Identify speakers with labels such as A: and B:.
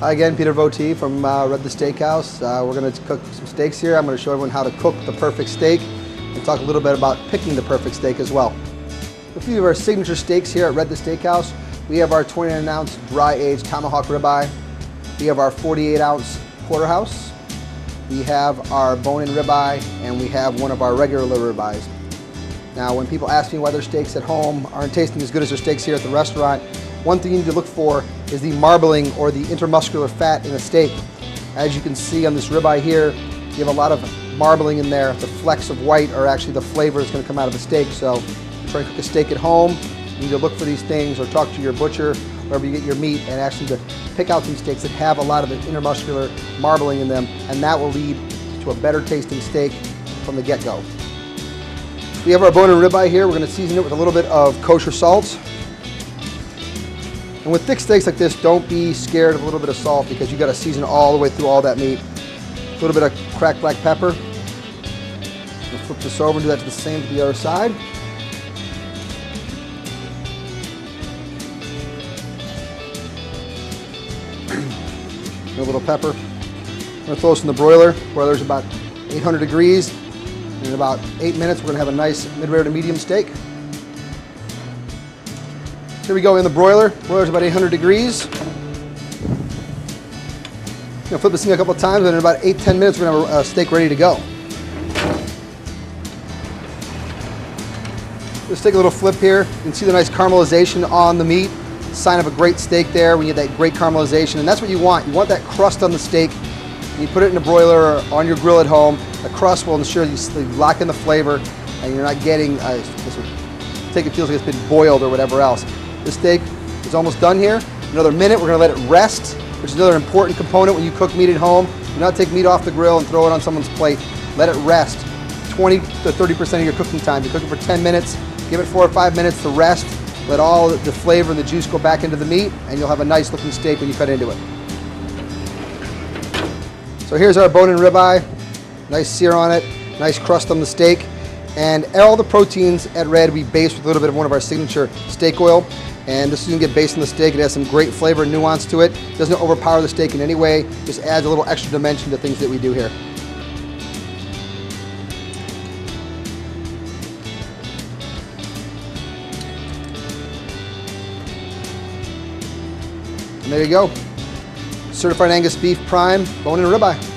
A: Hi again, Peter Vauthy from the Steakhouse. We're going to cook some steaks here. I'm going to show everyone how to cook the perfect steak and talk a little bit about picking the perfect steak as well. A few of our signature steaks here at the Steakhouse. We have our 29-ounce dry-aged tomahawk ribeye. We have our 48-ounce porterhouse. We have our bone-in ribeye, and we have one of our regular liver ribeyes. Now, when people ask me why their steaks at home aren't tasting as good as their steaks here at the restaurant, one thing you need to look for is the marbling or the intermuscular fat in the steak. As you can see on this ribeye here, you have a lot of marbling in there. The flecks of white are actually the flavor that's going to come out of the steak. So if you try to cook a steak at home, you need to look for these things or talk to your butcher, wherever you get your meat, and actually to pick out these steaks that have a lot of the intermuscular marbling in them, and that will lead to a better tasting steak from the get-go. We have our bone-in ribeye here. We're going to season it with a little bit of kosher salt. And with thick steaks like this, don't be scared of a little bit of salt because you got to season all the way through all that meat. A little bit of cracked black pepper. We'll flip this over and do that to the same to the other side. A little pepper. I'm going to throw this in the broiler. Broiler's about 800 degrees. In about 8 minutes, we're going to have a nice mid-rare to medium steak. Here we go in the broiler. Broiler's about 800 degrees. I'm going to flip this thing a couple of times, and in about 8-10 minutes, we're going to have a steak ready to go. Just take a little flip here. You can see the nice caramelization on the meat. Sign of a great steak there when you get that great caramelization, and that's what you want. You want that crust on the steak. When you put it in a broiler or on your grill at home, the crust will ensure you lock in the flavor, and you're not getting steak. It feels like it's been boiled or whatever else. This steak is almost done here. Another minute, we're going to let it rest, which is another important component when you cook meat at home. Do not take meat off the grill and throw it on someone's plate. Let it rest. 20 to 30% of your cooking time. You cook it for 10 minutes, give it 4 or 5 minutes to rest. Let all the flavor and the juice go back into the meat, and you'll have a nice looking steak when you cut into it. So here's our bone-in ribeye. Nice sear on it, nice crust on the steak. And all the proteins at Red we base with a little bit of one of our signature steak oil. And this is going to get based on the steak. It has some great flavor and nuance to it. It doesn't overpower the steak in any way. Just adds a little extra dimension to things that we do here. And there you go. Certified Angus beef prime bone-in ribeye.